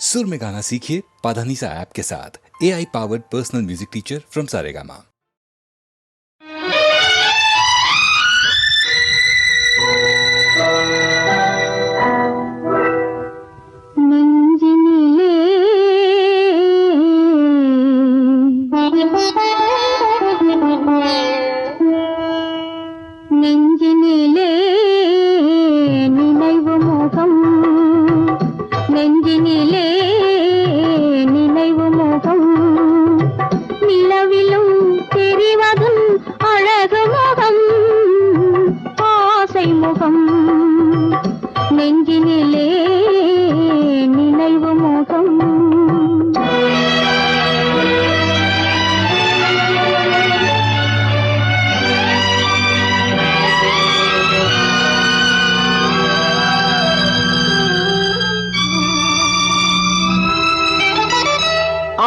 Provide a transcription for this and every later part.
सुर में गाना सीखिए पाधानीसा ऐप के साथ। AI powered personal music teacher from Saregama.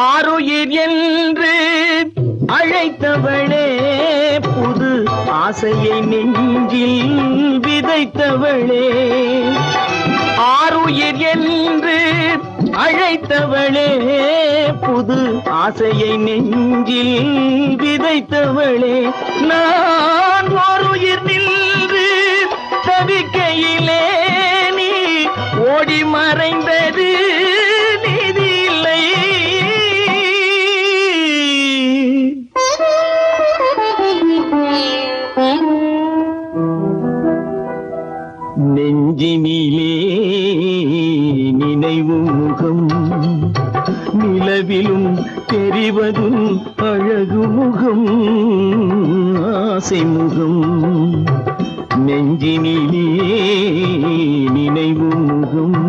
ஆருயிர் என்று அழைத்தவளே, புது ஆசையை நெஞ்சில் விதைத்தவளே. ஆருயிர் என்று அழைத்தவளே, புது ஆசையை நெஞ்சில் விதைத்தவளே. நான் ஓருயிர் நின்று தவிக்கையிலே நீ ஓடி மறைந்தது நெஞ்சினிலே நினைவு முகம், நிலவிலும் தெரிவதும் அழகு முகம், ஆசை முகம். நெஞ்சினிலே நினைவு முகம்.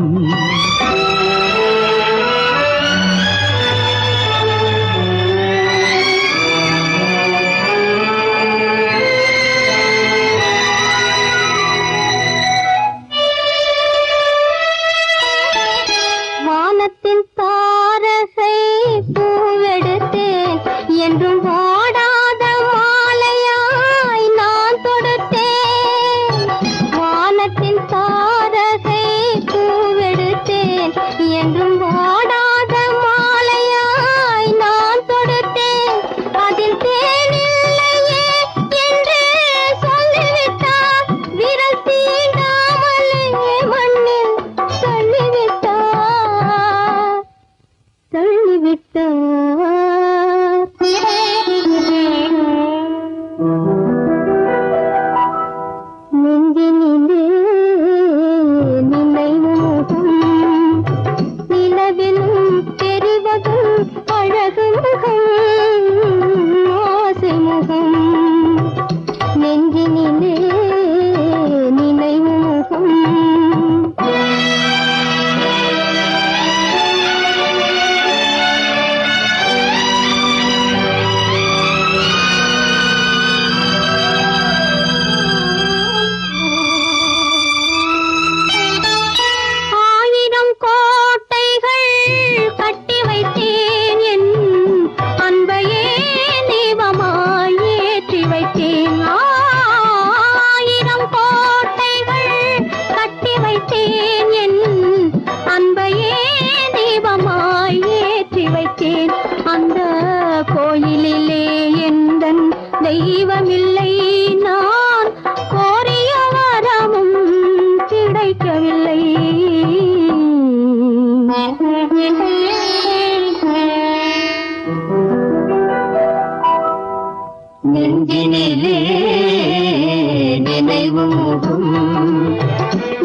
கோயிலிலே எந்தன் தெய்வமில்லை, நான் கோரிய வரமும் கிடைக்கவில்லை. நெஞ்சினிலே நினைவு முகம்,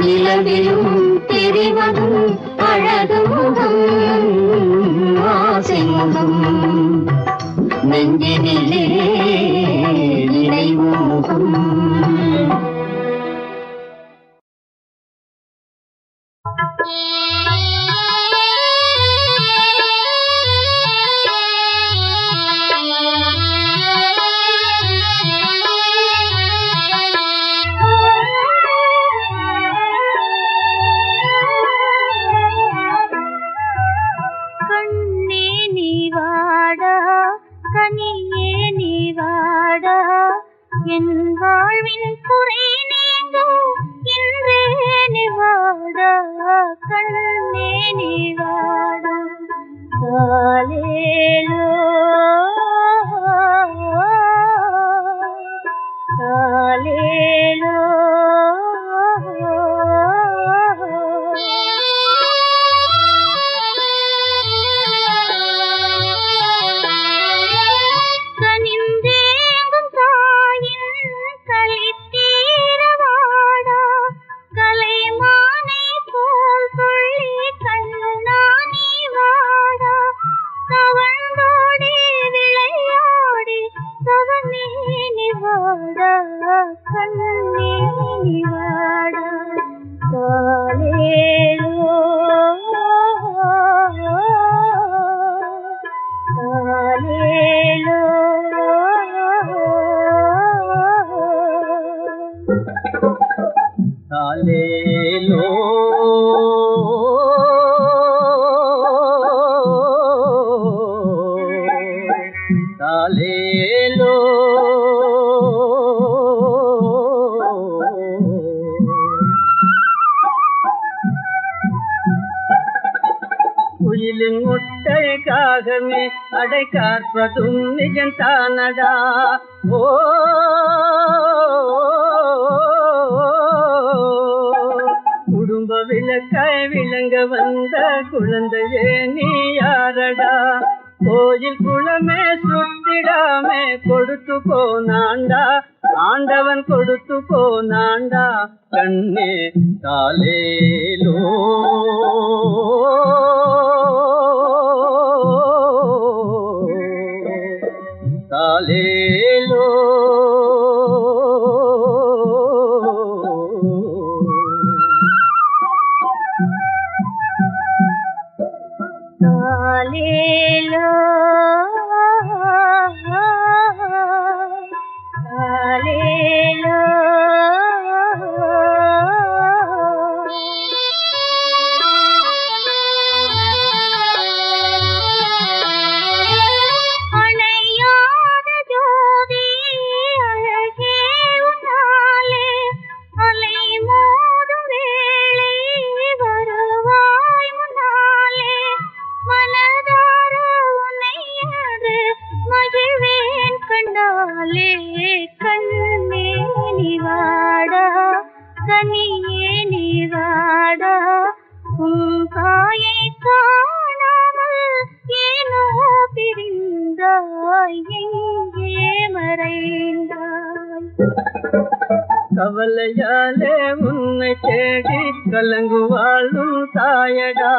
நிலவிலும் தெரிவதும் அழகு முகம், ஆசை முகம். நெஞ்சினிலே நினைவு முகம். என் வாழ்வின் குறை நீங்கும் இன்றே நீ வாடா, கண்ணே நீ வாடா. குயிலின் முட்டைக்காகவே அடை காற்பதும் நிஜந்தானடா. ஓ குடும்ப விளக்காய் விளங்க வந்த குழந்தையே நீ யாரடா? கோயில் குளமே சுத்திடாமே கொடுத்து போனாண்டா, ஆண்டவன் கொடுத்து போனாண்டா. கண்ணே தாலேலோ தாலேலோ தாலேலோ தாலேலோ அணையாத ஜோதி அழகே உன்னாலே அலை மோதும் வேளை வருவாய் முன்னாலே மனதார உன்னையது மகிழ்வேன் கண்டாலே. கண்ணே நீவாடா கனியே நீவாடா உன் தாயை காணாமல் ஏனோ பிரிந்தாய் எங்கே மறைந்தாய். கவலையாலே உன்னை தேடி கலங்குவாளும் தாயடா.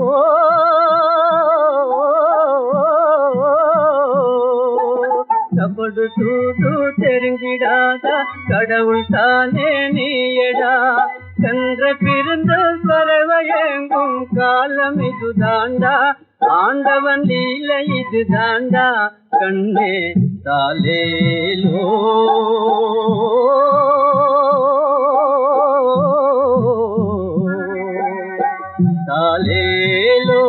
ஓ கபடு தூது தெரிஞ்சிடாத கடவுள் தானே நீயடா. கன்ற பிறந்த பறவையெங்கும் காலம் இது தாண்டா, ஆண்டவன் லீலை இது தாண்டா. கண்ணே தாலேலோ தாலேலோ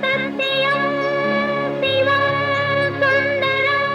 சத்தியம் சிவம் சுந்தரம்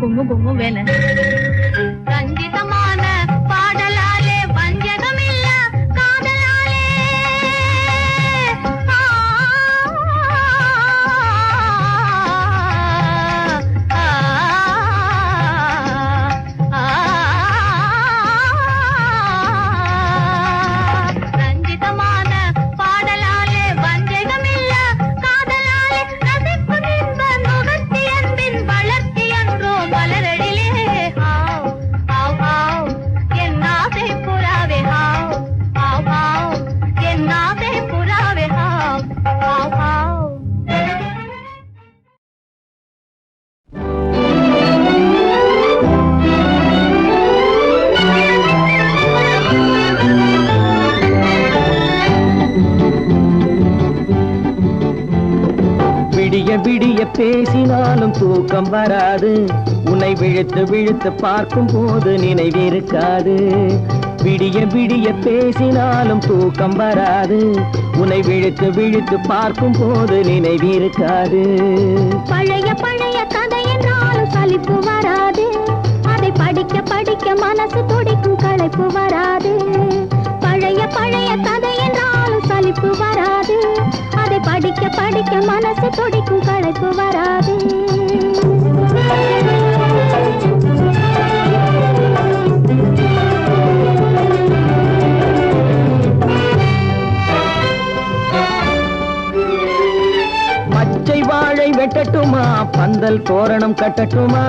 கும்மு கும்முவென ரஞ்சிதமான பாடலாலே வஞ்சகமில்ல காதலாலே ரஞ்சிதமான பாடலாலே வஞ்சகமில்ல காதலாலே ரசிக்கும் இன்ப நுகர்த்தி அன்பின் வளர்த்தி அன்றோ மலரடிலே ஹாவ் ஹாவ் ஹாவ் என் ஆசை புறாவே ஹாவ் ஹாவ் ஹாவ் என் ஆசை புறாவே ஹாவ் ஹாவ் ஹாவ் விடிய விடிய பேசினாலும் தூக்கம் வராது உன்னை விழுத்து விழுத்து பார்க்கும் போது நினைவிருக்காது விடிய விடிய பேசினாலும் தூக்கம் வராது உன்னை விழுத்து விழுத்து பார்க்கும் போது நினைவிருக்காது பழைய பழைய கதை என்றாலும் சலிப்பு வராது அதை படிக்க படிக்க மனசு துடிக்கும் களைப்பு வராது பழைய பழைய கதை என்றாலும் சலிப்பு வராது அதை படிக்க படிக்க மனசு துடிக்கும் களைப்பு வராது மச்சை வாழை வெட்டட்டுமா பந்தல் தோரணம் கட்டட்டுமா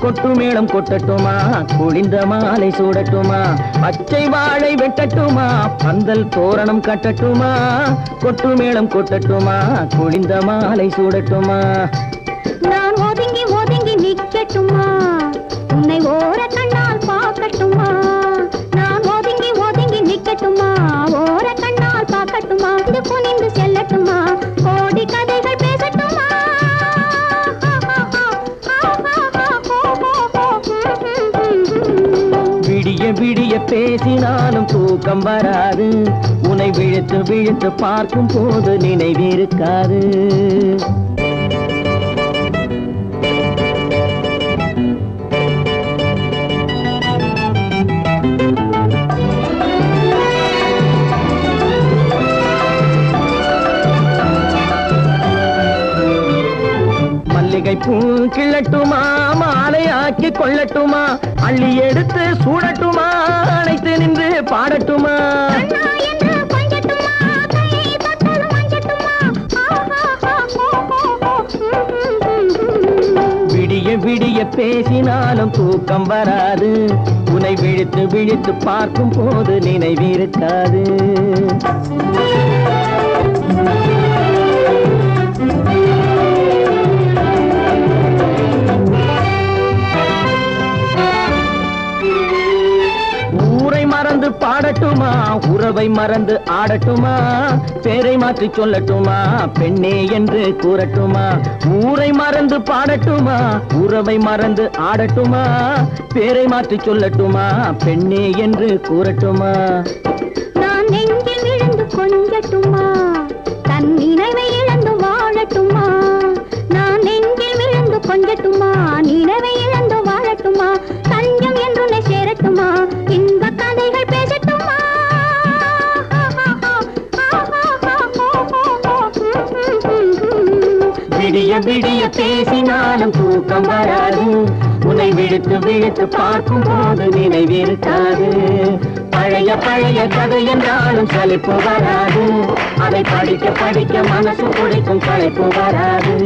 கொட்டு மேளம் கொட்டட்டுமா குளிந்த மாலை சூடட்டுமா பச்சை வாழை வெட்டட்டுமா பந்தல் தோரணம் கட்டட்டுமா கொட்டு மேளம் கொட்டட்டுமா குளிந்த மாலை சூடட்டுமா நான் ஒதுங்கி ஒதுங்கி நிக்கட்டுமா உன்னை ஓர கண்ணால் பார்க்கட்டுமா நான் ஒதுங்கி ஒதுங்கி நிக்கட்டுமா ஓர கண்ணால் பார்க்கட்டுமா இது குனிந்து செல்லட்டுமா கோடி கதைகள் பேசட்டுமா விடிய விடிய பேசினாலும் தூக்கம் வராது உன்னை விழுத்து விழுத்து பார்க்கும் போது நினைவிருக்காது மல்லிகை பூ கிள்ளட்டுமா மாலை ஆக்கி கொள்ளட்டுமா அள்ளி எடுத்து சூடட்டுமா அணைத்து நின்று பாடட்டுமா அண்ணா என்று கொஞ்சட்டுமா கையை தொட்டது மஞ்சட்டுமா விடிய விடிய பேசினாலும் தூக்கம் வராது உன்னை விழித்து விழித்து பார்க்கும் போது நினைவிருக்காது ஊரை மறந்து பாடட்டுமா உறவை மறந்து ஆடட்டுமா பேரை மாற்றி சொல்லட்டுமா பெண்ணே என்று கூறட்டுமா ஊரை மறந்து பாடட்டுமா உறவை மறந்து ஆடட்டுமா பேரை மாற்றி சொல்லட்டுமா பெண்ணே என்று கூறட்டுமா நான் நெஞ்சில் விழுந்து கொஞ்சட்டுமா தன் நினைவை இழந்து வாழட்டுமா நான் நெஞ்சில் விழுந்து கொஞ்சட்டுமா நினைவை இழந்து வாழட்டுமா தஞ்சம் என்று சேரட்டுமா இன்ப கதைகள் பேசட்டுமா விடிய விடிய பேசினாலும் தூக்கம் வராது உன்னை விழுத்து விழுத்து பார்க்கும் போது நினைவிருக்காது பழைய பழைய கதை என்றாலும் சலிப்பு வராது அதை படிக்க படிக்க மனசு பிடிக்கும் களைப்பு வராது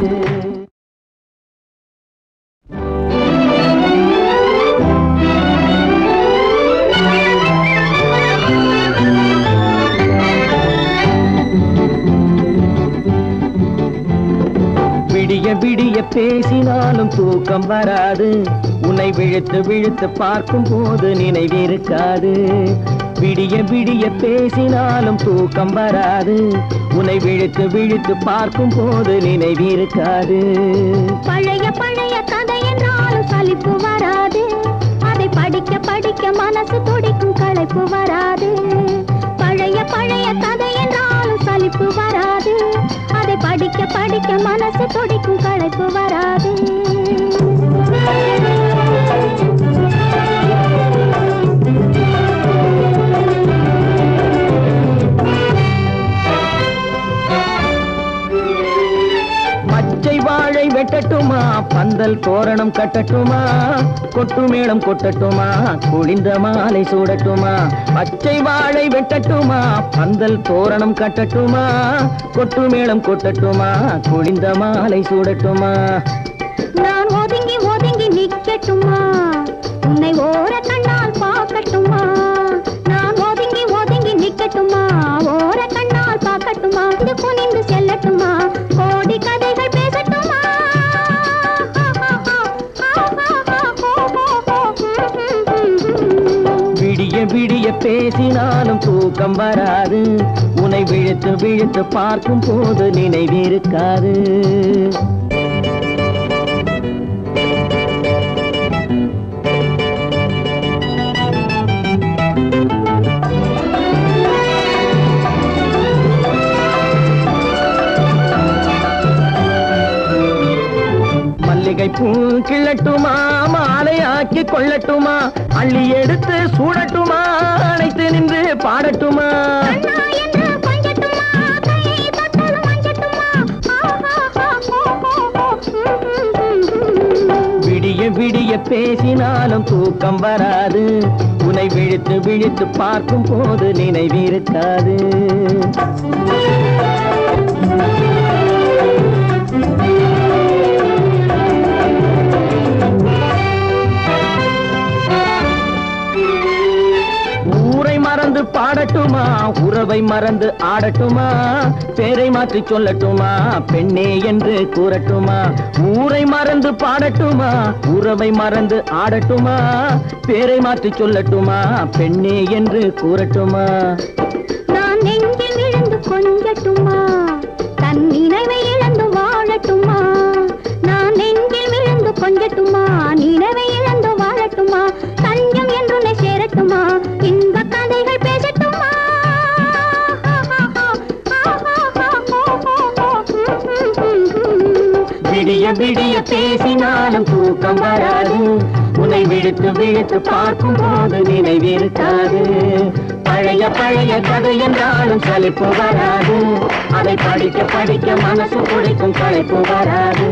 விடிய விடிய பேசினாலும் தூக்கம் வராது உன்னை விழுத்து விழுத்து பார்க்கும் போது நினைவிருக்காது விடிய விடிய பேசினாலும் தூக்கம் வராது உன்னை விழுத்து விழுத்து பார்க்கும் போது நினைவிருக்காது பழைய பழைய கதை என்றாலும் சலிப்பு வராது அதை படிக்க படிக்க மனசு துடிக்கும் களைப்பு வராது பழைய பழைய கதை என்றாலும் சலிப்பு வராது அதை படிக்க படிக்க படிக்க மனசு துடிக்கும் களைப்பு வராது. பச்சை வாழை வெட்டட்டுமா, பந்தல் தோரணம் கட்டட்டுமா, கொட்டு மேளம் கொட்டட்டுமா, குளிந்த மாலை சூடட்டுமா. பச்சை வாழை வெட்டட்டுமா, பந்தல் தோரணம் கட்டட்டுமா, கொட்டு மேளம் கொட்டட்டுமா, குளிந்த மாலை சூடட்டுமா. நான் ஒதுங்கி ஒதுங்கி நிக்கட்டுமா, உன்னை ஓர கண்ணால் பார்க்கட்டுமா. நான் ஒதுங்கி ஒதுங்கி நிக்கட்டுமா, ஓர கண்ணால் பார்க்கட்டுமா. இது குனிந்து செல்லட்டுமா, கோடி கதைகள் பேசட்டுமா. விடிய விடிய பேசினாலும் தூக்கம் வராது, உன்னை விழுத்து விழுத்து பார்க்கும் போது நினைவிருக்காது. பூ கிள்ளட்டுமா, மாலையாக்கி கொள்ளட்டுமா, அள்ளி எடுத்து சூடட்டுமா, அணைத்து நின்று பாடட்டுமா. விடிய விடிய பேசினாலும் தூக்கம் வராது, உன்னை விழித்து விழித்து பார்க்கும் போது நினைவிருக்காது. மறந்து பாடட்டுமா, உறவை மறந்து ஆடட்டுமா, பேரை மாற்றி சொல்லட்டுமா, பெண்ணே என்று கூறட்டுமா. ஊரை மறந்து பாடட்டுமா, உறவை மறந்து ஆடட்டுமா, பேரை மாற்றி சொல்லட்டுமா, பெண்ணே என்று கூறட்டுமா. நான் நெஞ்சில் விழுந்து கொஞ்சட்டுமா, தன் நினைவை இழந்து வாழட்டுமா. நான் நெஞ்சில் விழுந்து கொஞ்சட்டுமா, நினைவை இழந்து வாழட்டுமா. தஞ்சம் என்று சேரட்டுமா, இன்ப கதைகள் பேசட்டுமா. விடிய விடிய பேசினாலும் தூக்கம் வராது, உன்னை விழுத்து விழுத்து பார்க்கும் போது நினைவிருக்காது. பழைய பழைய கதை என்றாலும் சலிப்பு வராது, அதை படிக்க படிக்க மனசு துடிக்கும் களைப்பு வராது.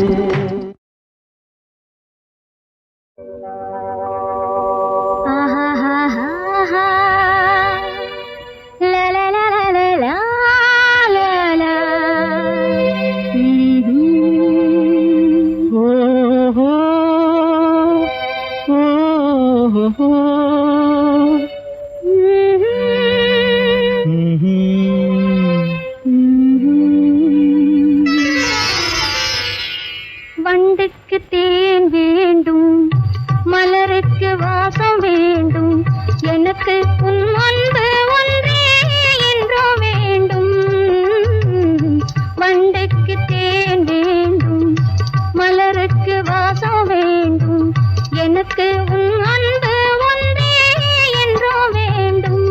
வண்டுக்கு தேன் வேண்டும், மலருக்கு வாசம் வேண்டும், எனக்கு உன் அன்பு ஒன்றே என்றோ வேண்டும். வண்டுக்கு தேன் வேண்டும், மலருக்கு வாசம் வேண்டும், எனக்கு உன் அன்பு ஒன்றே என்றோ வேண்டும்.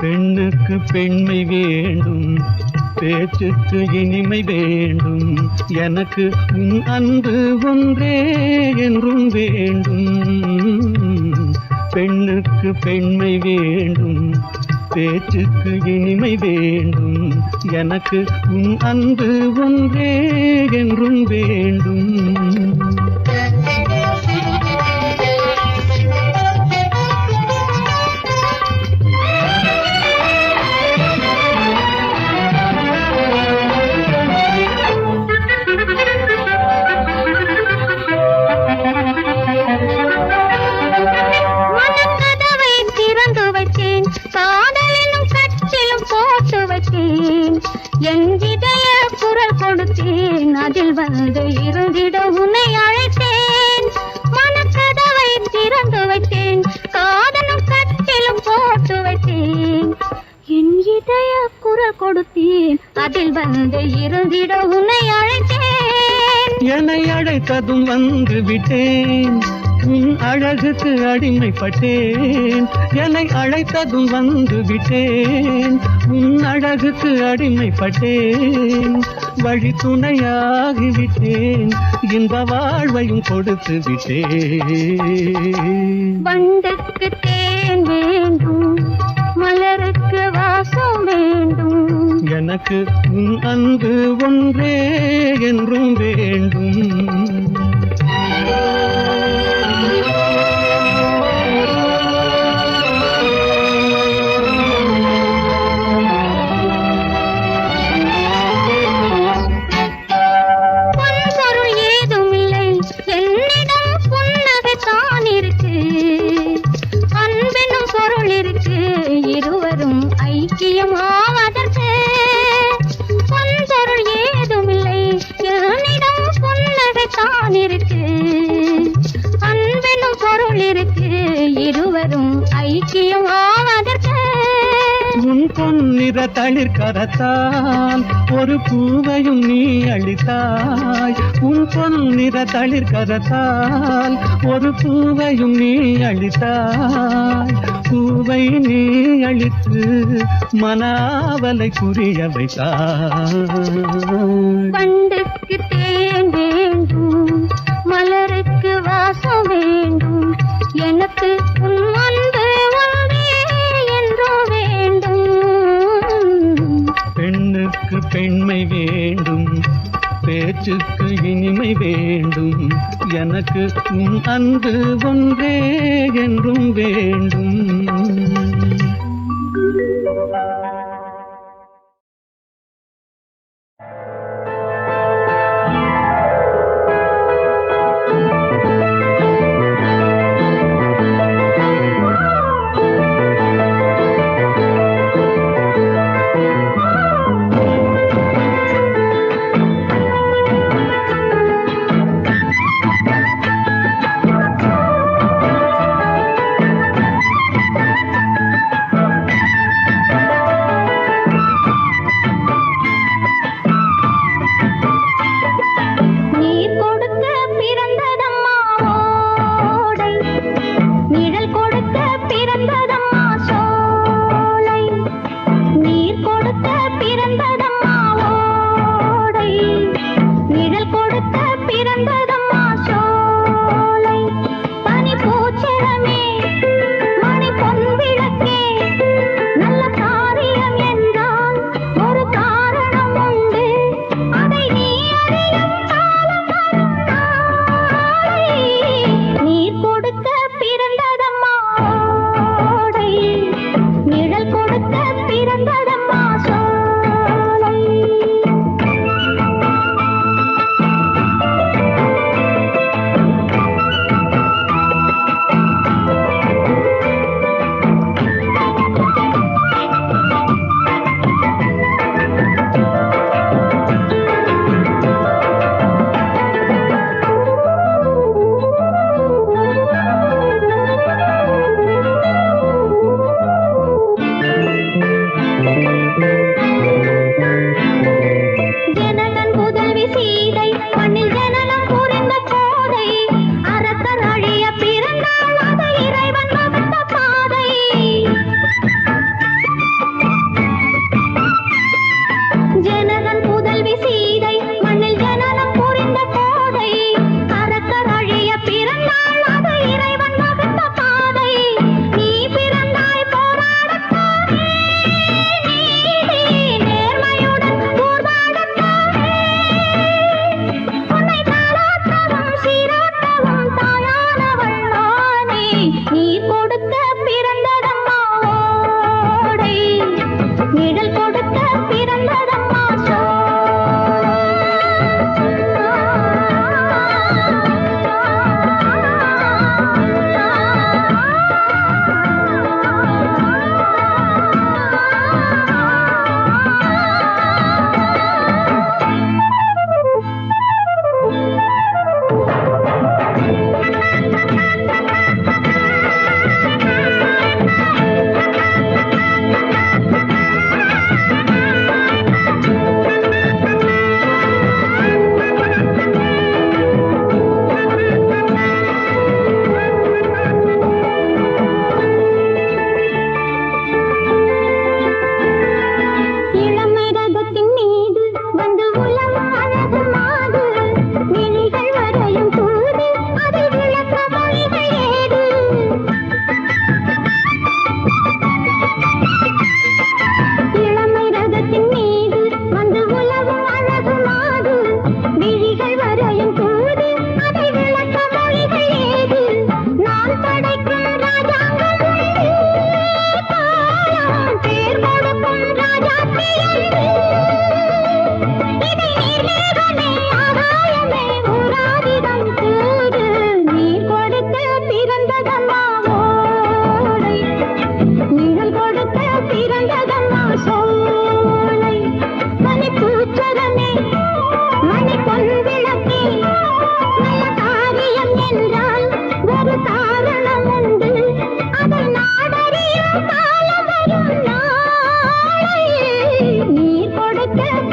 பெண்ணுக்கு பெண்மை வேண்டும், பேச்சுக்கு இனிமை வேண்டும், எனக்கு உன் அன்பு ஒன்றே என்றும் வேண்டும். பெண்ணுக்கு பெண்மை வேண்டும், பேச்சுக்கு இனிமை வேண்டும், எனக்கு உன் அன்பு ஒன்றே என்றும் வேண்டும். என் இதய குரல் கொடுத்தேன், அதில் வந்து இருந்திட உன்னை அழைத்தேன். மனக்கதவை திறந்து வைத்தேன், காதலும் கட்டிலும் போட்டு வைத்தேன். என் இதய குரல் கொடுத்தேன், அதில் வந்து இருந்திட உன்னை அழைத்தேன். என்னை அழைத்ததும் வந்து விட்டேன், உன் அழகுக்கு அடிமைப்பட்டேன். என்னை அழைத்ததும் வந்து விட்டேன், உன் அழகுக்கு அடிமைப்பட்டேன், வழி துணையாகிவிட்டேன், இந்த வாழ்வையும் கொடுத்து விட்டேன். வண்டுக்கு தேன் வேண்டும், மலருக்கு வாசம் வேண்டும், எனக்கு உன் அன்பு ஒன்றே என்றும் வேண்டும். பொன்பொருள் ஏதுமில்லை என்னிடம், புன்னகைத்தான் இருக்கு, அன்பெனும் பொருள் இருக்கு, இருவரும் ஐக்கியமாவதற்கு. பொன்பொருள் ஏதுமில்லை என்னிடம், புன்னகைத்தான் இருக்கு, அன்பெனும் பொருள் இருக்கு, இருவரும் ஐக்கியமாவதற்கு. உன் பொன்னிற தளிர் கரத்தால் ஒரு பூவையும் நீ அளித்தாய், உன் பொன்னிற தளிர் கரத்தால் ஒரு பூவையும் நீ அளித்தாய், பூவை நீ அளித்து மனாவலை புரிய வைத்தாய். வண்டுக்கு தேன் வேண்டும், மலருக்கு வாசம் வேண்டும், எனக்கு உன் அன்பு ஒன்றே என்றும் வேண்டும். பெண்ணுக்கு பெண்மை வேண்டும், பேச்சுக்கு இனிமை வேண்டும், எனக்கு உன் அன்பு ஒன்றே என்றும் வேண்டும்.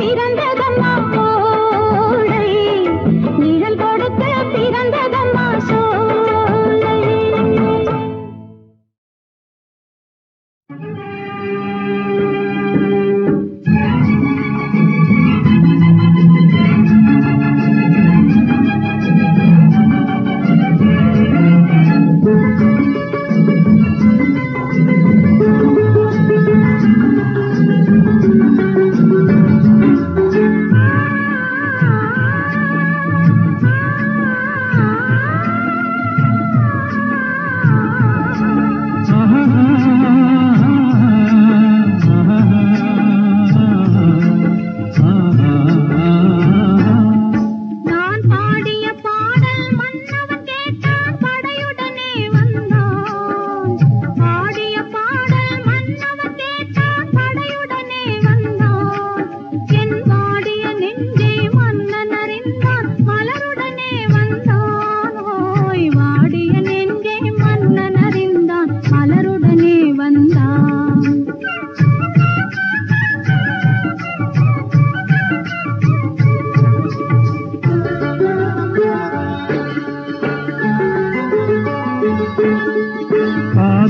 பிறந்ததம்மா கோடை, நிழல் கொடுக்க பிறந்ததம்மா சோலை.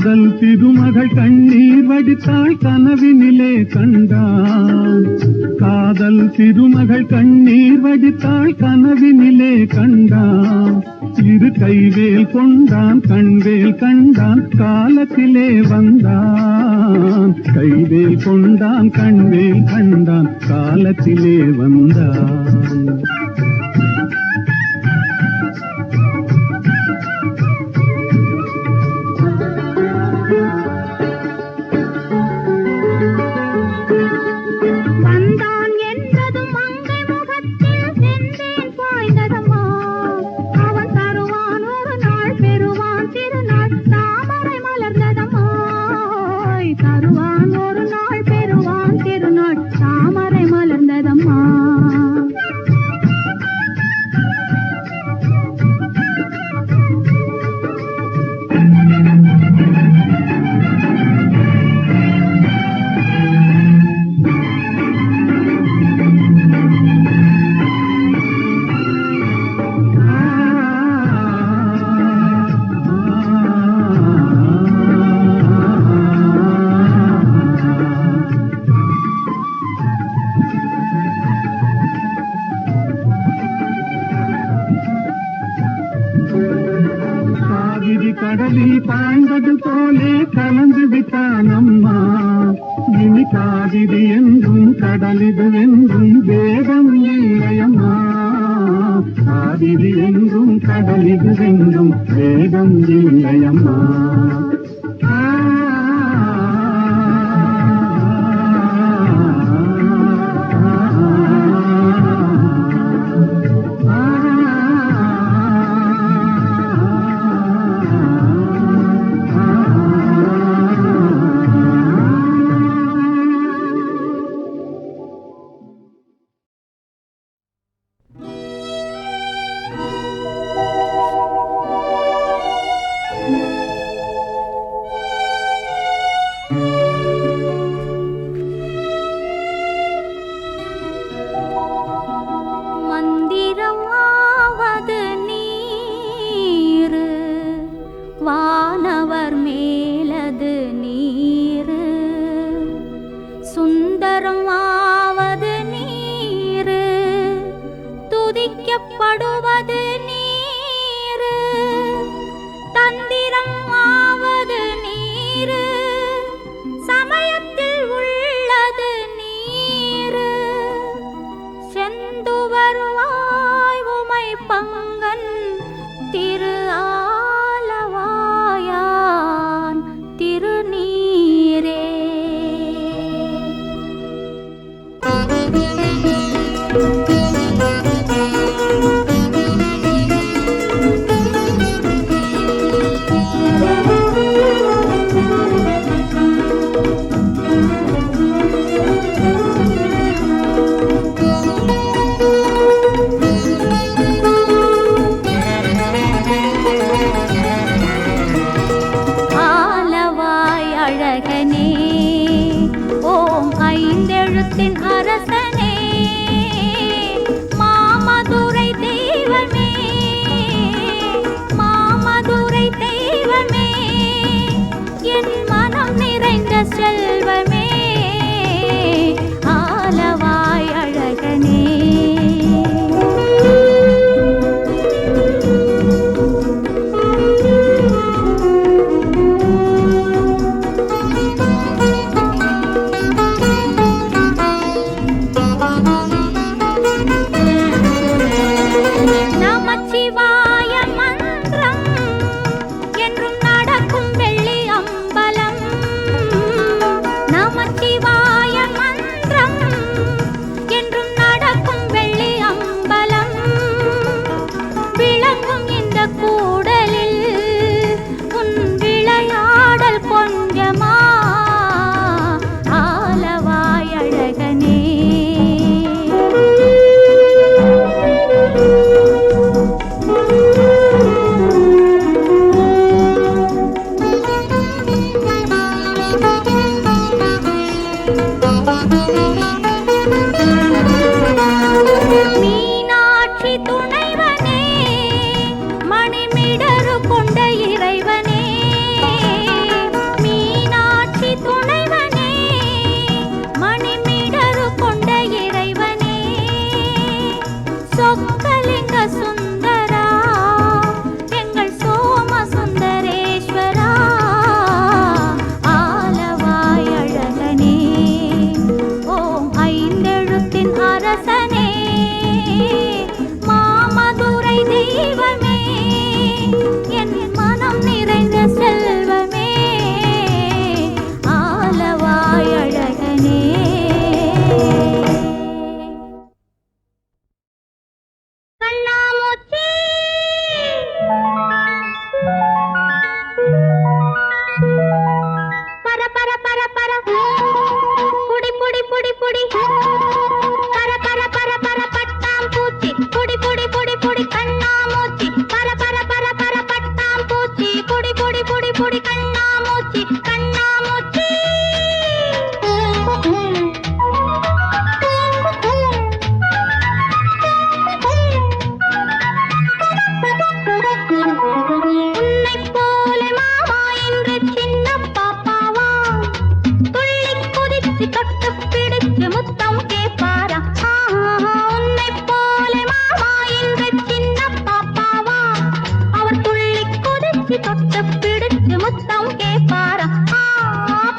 காதல் திருமகள் கண்ணீர் வடித்தாள் கனவினிலே கண்டான். காதல் திருமகள் கண்ணீர் வடித்தாள் கனவினிலே கண்டான். இரு கைவேல் கொண்டான் கண்வேல் கண்டான் காலத்திலே வந்தான். கைவேல் கொண்டான் கண்வேல் கண்டான் காலத்திலே வந்தான். கடலில் பாய்ந்தது போலே கலந்து விட்டான் அம்மா. இனி காவிரி என்றும் கடலிது என்றும் வேதம் இல்லையம்மா. காவிரி என்றும் கடலிது என்றும் வேதம் இல்லையம்மா. துதிக்கப்படுவது நீரு, தந்திரம் ஆவது நீரு, சமயத்தில் உள்ளது நீரு. செந்துவருவாய் உமை பங்கன் திரு ஆலவாயான் திருநீரே. அரசனே ஓம் ஐந்தெழுத்தின் அரசனே, மீனாட்சி துணைவனே மணிமிடறு கொண்ட இறைவனே மீனாட்சி துணைவனே மணிமிடறு கொண்ட இறைவனே சொக்கலிங்க சுந்தரா எங்கள் சோம சுந்தரேஸ்வரா ஆலவாய் அழகனே ஓம் ஐந்தெழுத்தின் அரசனே மாமதுரை தெய்வமே என் மனம் நிறைந்த செல்வமே ஆலவாய் அழகனே கண்ணாமூச்சி பர பர பர பர புடி புடி புடி புடி பர பர பர பர பட்டாம் பூச்சி புடி புடி புடி புடி கண்ணாமூச்சி பர பர பர பர பட்டாம் பூச்சி புடி புடி புடி புடி கண்ணாமூச்சி கண்ணாமூச்சி உன்னைப் போல மாமா என்று சின்ன பாப்பாவா துள்ளி குதிச்சு தொட்டு பிடிச்சு முத்தம் கேட்பாரா உன்னைப் போல மாமா என்று சின்ன பாப்பாவா அவர் துள்ளி குதிச்சு தொட்டு பிடிச்சு முத்தம் கேட்பாரா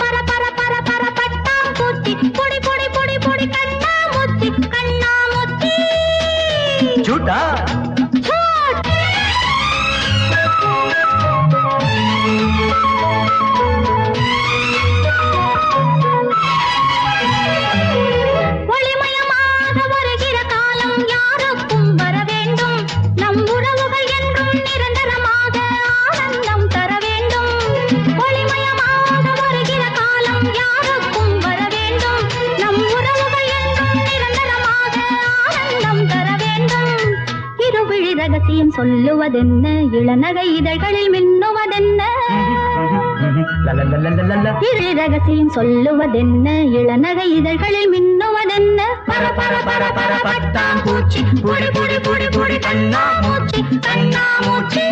பர பர பர பர பட்டாம் பூச்சி பொடி பொடி பொடி பொடி கண்ணாமூச்சி கண்ணாமூச்சி झूठा ஒளிமயமாக வருகிற காலம் யாருக்கும் வர வேண்டும் நம் உறவுகள் என்றும் நிரந்தரமாக ஆனந்தம் தர வேண்டும் ஒளிமயமாக வருகிற காலம் யாருக்கும் வர வேண்டும் நம் உறவுகள் என்றும் நிரந்தரமாக ஆனந்தம் தர வேண்டும் இருவிழி ரகசியம் சொல்லுவதென்ன இளநகை இதழ்களில் மின்னுவதென்ன இரு ரகசியம் சொல்லுவதென்ன இளநகை இதழ்களில் மின்னுவதென்ன பர பர பர பர பட்டாம் பூச்சி புடி புடி புடி புடி கண்ணாமூச்சி கண்ணாமூச்சி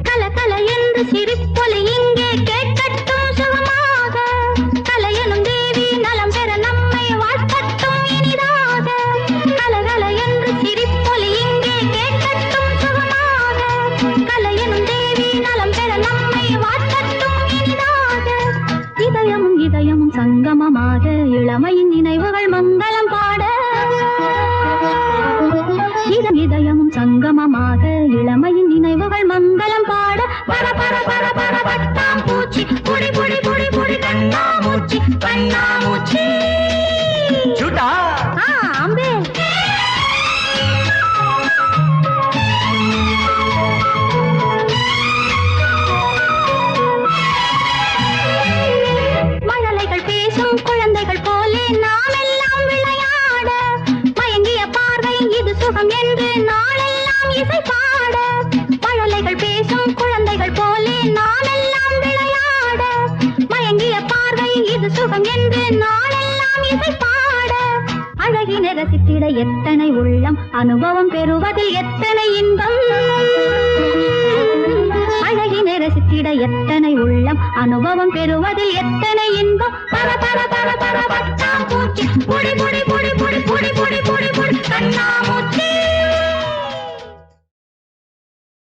கல கல என்று சிரிப்பொலி இங்கே கேட்கட்டும் சுகமாக கலையனும் தேவி நலம் பெற நம்மை வாழ்த்தட்டும் இனிதாக கல கல என்று சிரிப்பொலி இங்கே கேட்கட்டும் சுகமாக கலையனும் தேவி நலம் பெற நம்மை வாழ்த்தட்டும் இனிதாக இதயமும் இதயமும் சங்கமமாக இளமையின் நினைவுகள் மங்களம் பாட இதயமும் சங்கமமாக இளமையின் நினைவுகள் மங்களம் பாட பர பர பர பர பட்டாம் பூச்சி புடி புடி புடி புடி கண்ணாமூச்சி கண்ணாமூச்சி झूठा அம்பே மழலைகள் பேசும் குழந்தைகள் போலே நாம் எல்லாம் விளையாட மயங்கிய பார்வை இது சுகம் என்று நாளெல்லாம் இசை பாட மழலைகள் பேசும் குழந்தைகள் போலே நாம் எல்லாம் விளையாட மயங்கிய பார்வை இது சுகம் என்று நாளெல்லாம் இசை பாட அழகினை ரசித்திட எத்தனை உள்ளம் அனுபவம் பெறுவதில் எத்தனை இன்பம் அழகினை ரசித்திட எத்தனை உள்ளம் அனுபவம் பெறுவதில் எத்தனை இன்பம் பர பர பர பர பட்டாம் பூச்சி புடி புடி புடி புடி புடி புடி புடி புடி கண்ணாமூச்சி